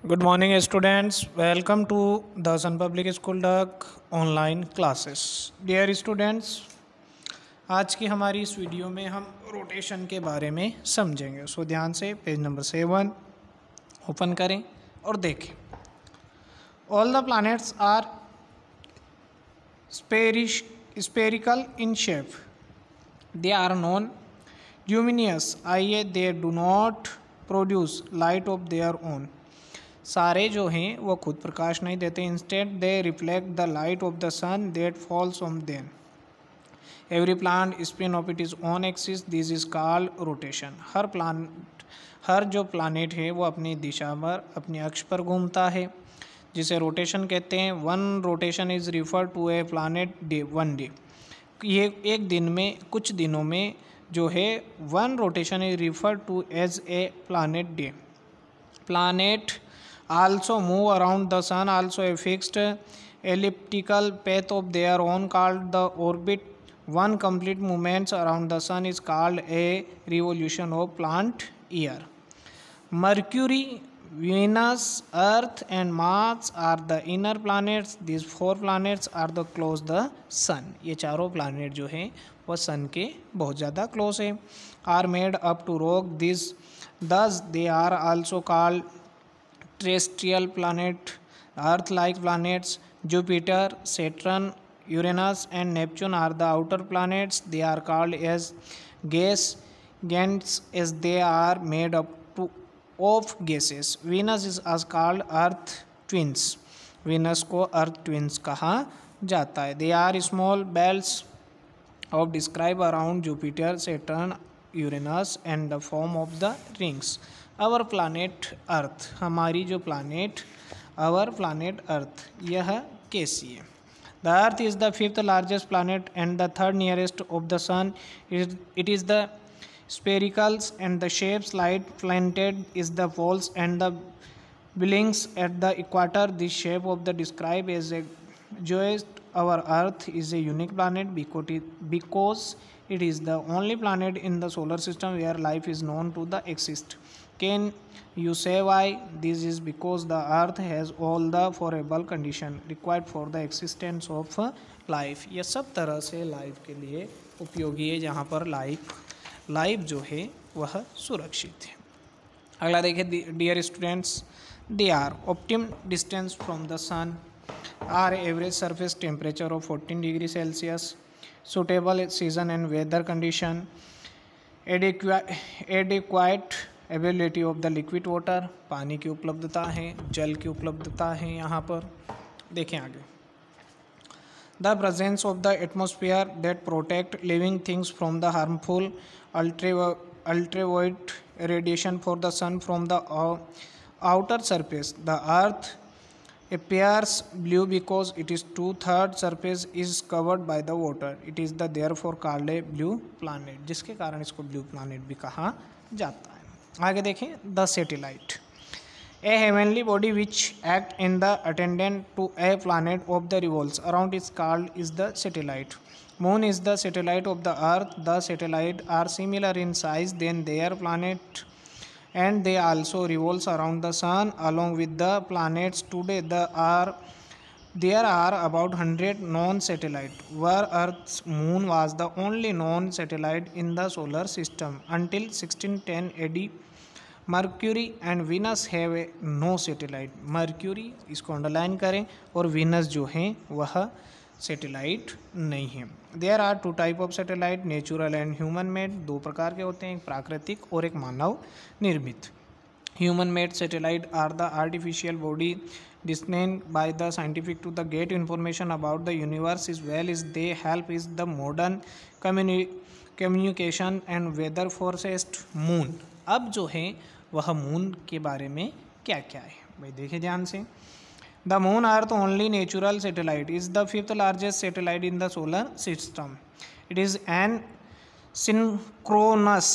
Good morning students, welcome to दसन public school डक online classes. Dear students, आज की हमारी इस वीडियो में हम रोटेशन के बारे में समझेंगे। सो ध्यान से पेज नंबर 7 ओपन करें और देखें। All the planets are spherical in shape, they are non luminous, I they do not produce light of their own. सारे जो हैं वो खुद प्रकाश नहीं देते, instead they reflect the light of the sun that falls on them. Every planet spin of it is on axis, this is called rotation. हर जो प्लानेट है वो अपनी दिशा पर, अपनी अक्ष पर घूमता है, जिसे रोटेशन कहते हैं। One rotation is refer to a planet day, one day. ये एक दिन में, कुछ दिनों में जो है, one rotation is refer to as a planet day. Planet also move around the sun also a fixed elliptical path of their own called the orbit. One complete movement around the sun is called a revolution of planet year. Mercury, Venus, Earth and Mars are the inner planets. These four planets are the close the sun. ये चारों planet जो हैं वो sun के बहुत ज़्यादा close है, are made up to rock. Thus they are also called terrestrial planet. Earth-like planets Jupiter, Saturn, Uranus and Neptune are the outer planets. They are called as gas giants as they are made up of gases. Venus is called Earth twins. Venus को Earth twins कहा जाता है. They are small belts of describe around Jupiter, Saturn, Uranus and the form of the rings. Our planet earth, हमारी जो planet, our planet earth, यह कैसी है? The earth is the fifth largest planet and the third nearest of the sun. It is the spherical and the shapes light flattened is the poles and the bulging at the equator. This shape of the describe as a geoid. Our earth is a unique planet because it is the only planet in the solar system where life is known to the exist. Can you say why? This is because the earth has all the favorable condition required for the existence of life. यह सब तरह से life के लिए उपयोगी है, जहाँ पर लाइफ जो है वह सुरक्षित है। अगला देखिए, dear students, they are optimum distance from the sun, are average surface temperature of 14 degree Celsius, suitable season and weather condition, adequate availability of the liquid water, पानी की उपलब्धता है, जल की उपलब्धता है। यहाँ पर देखें आगे, the presence of the atmosphere that protect living things from the harmful ultraviolet radiation for the sun from the outer surface. The earth appears blue because it is 2/3 surface is covered by the water. It is the therefore called a blue planet, जिसके कारण इसको blue planet भी कहा जाता है। आगे देखें, the satellite, a heavenly body which act in the attendant to a planet of the revolves around is called is the satellite. Moon is the satellite of the earth. The satellite are similar in size than their planet and they also revolves around the sun along with the planets. Today there are about 100 known satellites, where Earth's moon was the only known satellite in the solar system until 1610 AD. Mercury and Venus have no satellite. Mercury इसको underline करें, और Venus जो है वह satellite नहीं है। There are 2 type of satellite, natural and human made. 2 प्रकार के होते हैं, एक प्राकृतिक और एक मानव निर्मित। Human made satellite are the artificial body displayed by the scientific to the get information about the universe is well is they help is the modern communication and weather forecast. Moon, अब जो है वह moon के बारे में क्या क्या है भाई, देखिए ध्यान से। The moon, Earth only natural satellite, is the 5th largest satellite in the solar system. It is an synchronous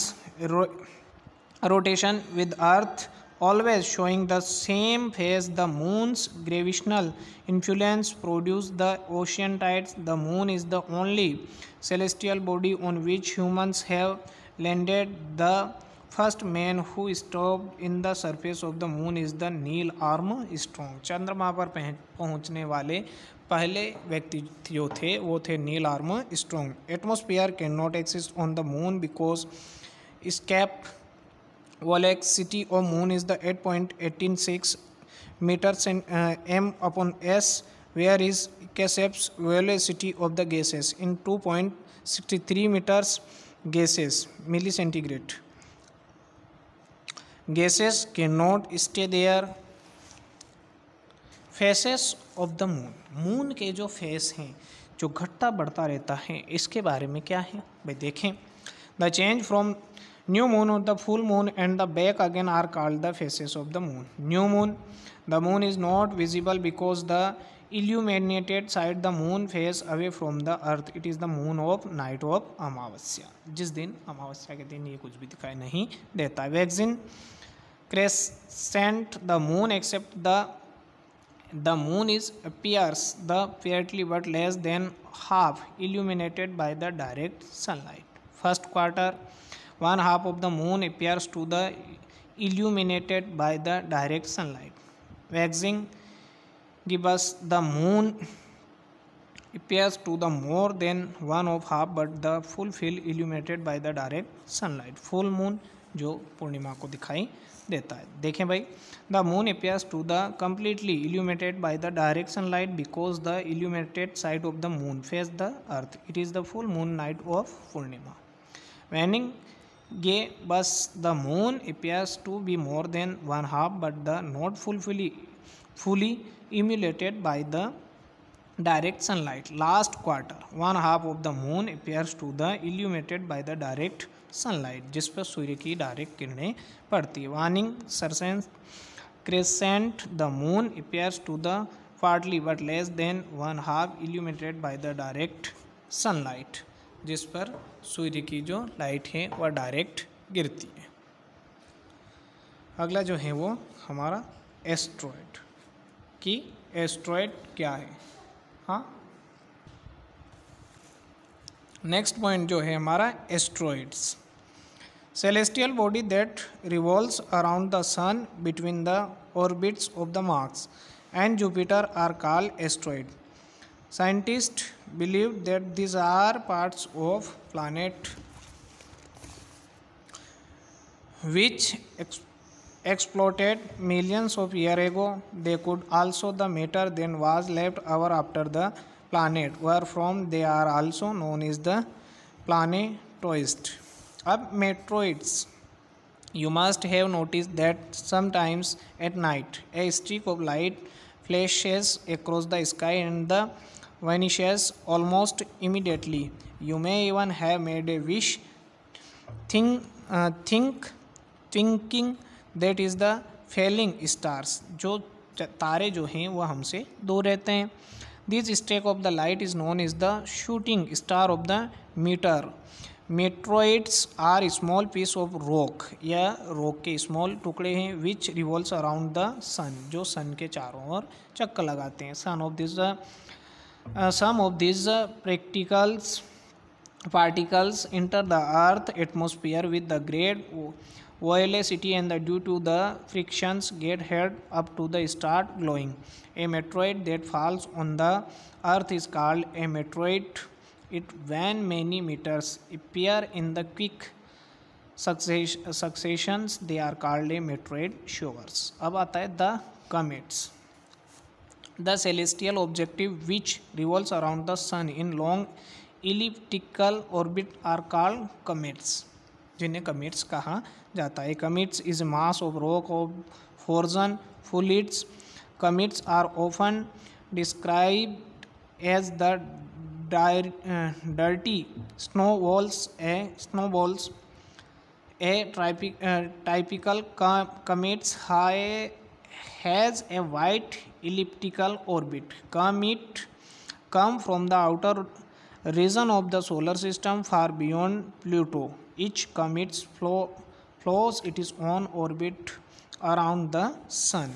rotation with Earth, always showing the same phase. The moon's gravitational influence produces the ocean tides. The moon is the only celestial body on which humans have landed. The first man who stopped in the surface of the moon is the Neil Armstrong. चंद्रमा पर पहुंचने वाले पहले व्यक्ति जो थे वो थे Neil Armstrong. Atmosphere can not exist on the moon because escape velocity of moon is the 8.186 meters m upon s, where is escape velocity of the gases in 2.63 meters gases millicentigrade. Gases cannot stay there. Faces of the moon, moon के जो face हैं जो घटता बढ़ता रहता है, इसके बारे में क्या है भाई देखें। The change from new moon और the full moon and the back again are called the phases of the moon. New moon, the moon is not visible because the illuminated side the moon face away from the earth. It is the moon of night of अमावस्या, जिस दिन अमावस्या के दिन ये कुछ भी दिखाई नहीं देता। Vaccine crescent the moon except the moon is appears the faintly but less than half illuminated by the direct sunlight. First quarter, one half of the moon appears to the illuminated by the direct sunlight. Waxing gives the moon appears to the more than one of half but the full illuminated by the direct sunlight. Full moon जो पूर्णिमा को दिखाई देता है। देखें भाई, the moon appears to the completely illuminated by the direct sunlight because the illuminated side of the moon face the earth. It is the full moon night of Purnima. Waning gives the moon appears to be more than one half but the not fully illuminated by the direct sunlight. Last quarter, one half of the moon appears to the illuminated by the direct sunlight, जिस पर सूर्य की direct किरणें पड़ती है। Waning crescents crescent, the moon appears to the partly but less than one half illuminated by the direct sunlight, जिस पर सूर्य की जो लाइट है वह डायरेक्ट गिरती है। अगला जो है वो हमारा एस्ट्रॉयड कि एस्ट्रॉयड क्या है। हाँ, नेक्स्ट पॉइंट जो है हमारा asteroids. Celestial body that revolves around the sun between the orbits of the Mars and Jupiter are called asteroid. Scientist believe that these are parts of planet which exploded millions of years ago. They could also the matter then was left over after the planet were formed. They are also known as the planetoids. अब meteoroids, you must have noticed that sometimes at night a streak of light flashes across the sky and the vanishes almost immediately. You may even have made a wish thinking that is the falling stars, जो तारे जो हैं वह हमसे दूर रहते हैं। This streak of the light is known as the shooting star of the meteor. Meteoroids are small piece of rock, यह rock के small टुकड़े हैं which revolves around the sun, जो sun के चारों ओर चक्कर लगाते हैं। Some of these particles enter the earth atmosphere with the great velocity and due to the frictions get held up to the start glowing. A meteoroid that falls on the earth is called a meteoroid. When many meteors appear in the quick successions, they are called a meteoroid showers. अब आता है the comets. The celestial object which revolves around the sun in long elliptical orbit are called comets, जिन्हें comets कहा जाता है। Comets is a mass of rock of frozen fluids. Comets are often described as the dirty snowballs. A typical comet has a white elliptical orbit. Comets come from the outer region of the solar system far beyond Pluto. Each comet flows its own orbit around the sun.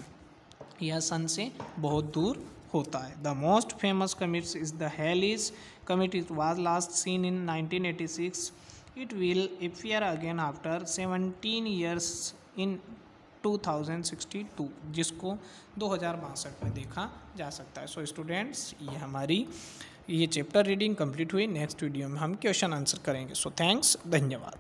यह सन से बहुत दूर होता है। The most famous comet is the Halley's comet. It was last seen in 1986 it will appear again after 17 years in 2062, जिसको 2062 में देखा जा सकता है। सो स्टूडेंट्स, ये हमारी ये चैप्टर रीडिंग कंप्लीट हुई। नेक्स्ट वीडियो में हम क्वेश्चन आंसर करेंगे। सो थैंक्स, धन्यवाद।